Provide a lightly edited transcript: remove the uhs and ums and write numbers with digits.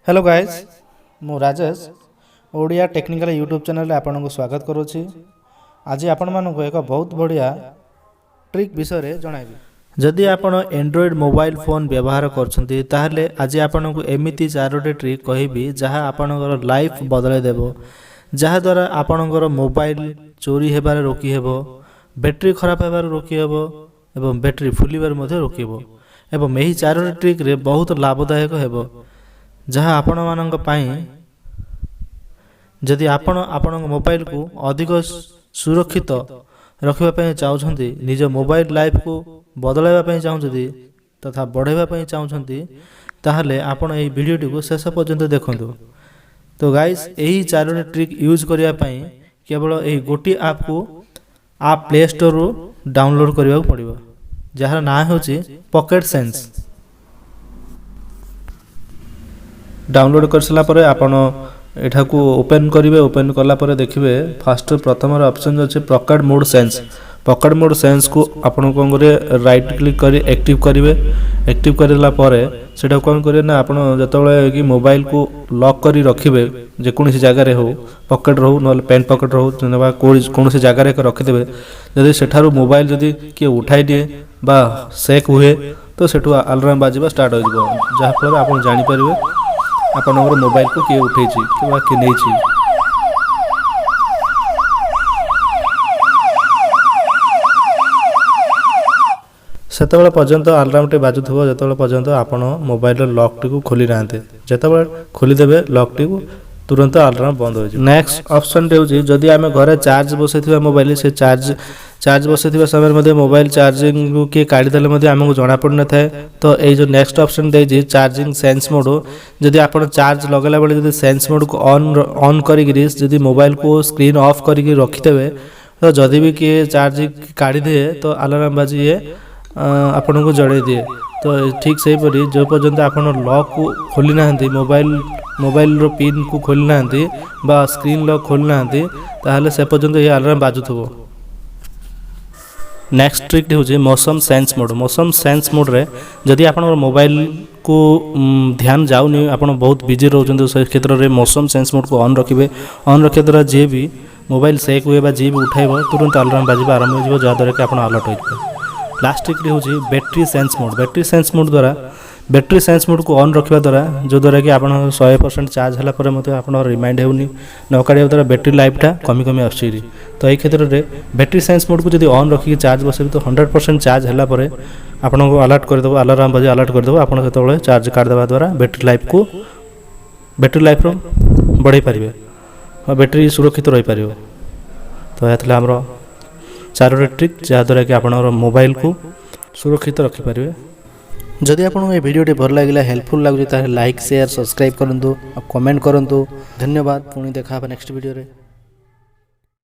Hello guys मु Rajesh Odia technical YouTube channel आपन को स्वागत करुच्ची। आज आपण मानक एक बहुत बढ़िया ट्रिक विषय रे जणाइबी। जदि आपण एंड्रॉइड मोबाइल फोन व्यवहार करछंती ताहले आज आपण को एमिति चारोटी ट्रिक कहबी जहाँ आपनकर लाइफ बदलै देबो, जहाँ द्वारा आपनकर मोबाइल चोरी हेबार रोकी हेबो, बैटरी खराब हेबार रोकी हेबो एवं बैटरी फुलिबार मध्ये रोकीबो एवं एही चारोटी ट्रिक रे बहुत लाभदायक हेबो। जहाँ आपण मानक पाई जदि आपण आपण मोबाइल को अधिक सुरक्षित रखिबा चाहूँगी, निज मोबाइल लाइफ को बदलाइबा चाहूँगी तथा बढ़ाइबा चाहूँगी, ताहले आपण एही वीडियोटी को शेष पर्यंत देखंतु। तो गाइस एही चारोटी ट्रिक यूज करिया पई केवल एही गोटी ऐप को आप प्ले स्टोर रो डाउनलोड करबा पड़िबो, जहार नाम होची पॉकेट सेंस। डाउनलोड कर सला परे आपण एठा को ओपन करिवे। ओपन कला परे देखिबे फास्ट प्रथम ऑप्शन अछि pocket mode sense. Pocket mode sense को आपण कोन करे राइट क्लिक करी एक्टिव करिवे। एक्टिव करला परे सेटा कोन करिवे ना आपण जतबळे कि मोबाइल को लॉक करी रखिबे, जे कोनसी जगह रे हो, पॉकेट रहू न पेन पॉकेट रहू नबा कोनसी जगह रे रखि देबे। जदि सेठारो मोबाइल जदि के उठाई दिए बा सेक हुए तो सेठु अलार्म बाजिबा स्टार्ट हो जिवो, जहा फल आपण जानि परिबे आपनकर मोबाइल को किए उठे कि नहीं। सेतबेले पर्यंत अलार्म टे बाजुथबो जेतबेले पर्यंत आपण मोबाइल लॉक टी को खोली नांते। जेतबेले खोली देबे लॉक टी को तुरंत अलार्म बंद हो जाए। नेक्स्ट ऑप्शन देउची जदि आमे घरे चार्ज बसेथिबा मोबाइल से चार्ज बसेथिबा समय मध्ये मोबाइल चार्जिंग के काढी देले मध्ये हमको जणा पड़ न थाए। तो ए जो नेक्स्ट ऑप्शन देजी चार्जिंग सेंस मोड, जदि आपण चार्ज लगला बेले जदि सेंस मोड को ऑन करी गिरी जदि मोबाइल को स्क्रीन ऑफ करी रखि देबे, तो जदि भी के चार्ज काढी दे तो अलार्म बाजी आपन को जड़े दिए। तो ठीक से परी जो पर्यंत आपन लॉक को खोली नांती, मोबाइल रो पिन को खोली नांती बा स्क्रीन लॉक खोली नांती, ताहले से पर्यंत ये अलार्म बाजुथबो। नेक्स्ट ट्रिक होची motion sense mode. Motion sense mode रे जदि आपन मोबाइल को ध्यान जाउनी, आपन बहुत बिजी रहउछन, से क्षेत्र रे मोशन सेंस मोड को ऑन रखिबे। ऑन रखे द्वारा जे भी मोबाइल सेक हुए बा जे भी उठाइबो तुरंत अलार्म बाजिबा आरंभ हो जिवो, जा द्वारा कि आपन अलर्ट होइबे। लास्ट ट्रिक होची battery sense mode. Battery sense mode द्वारा बैटरी सेंस मोड को ऑन रखिबा द्वारा जो द्वारा कि आपन 100% चार्ज हला परे मते आपन रिमाइंड हेउनी न काढिबा द्वारा बैटरी लाइफ टा कमी कमी आछी। तो एई क्षेत्र रे बैटरी सेंस मोड को जदि ऑन रखि चार्ज बसे तो 100% चार्ज हला परे आपन को अलर्ट कर देबो, अलार्म बजे अलर्ट कर देबो। आपन सेतबळे चार्ज काढ देबा द्वारा बैटरी लाइफ रो बढ़ाई पारिबे और बैटरी सुरक्षित रही पारिबो। तो एतले हमरो चारोटी ट्रिक जहाँ द्वारा कि आपन मोबाइल को सुरक्षित रखि पारिबे। जदि आपन ये वीडियो भल लगे हेल्पफुल लगुच ताहे लाइक शेयर सब्सक्राइब करंतु और कमेंट करंतु। धन्यवाद। पुणी देखा नेक्स्ट वीडियो रे।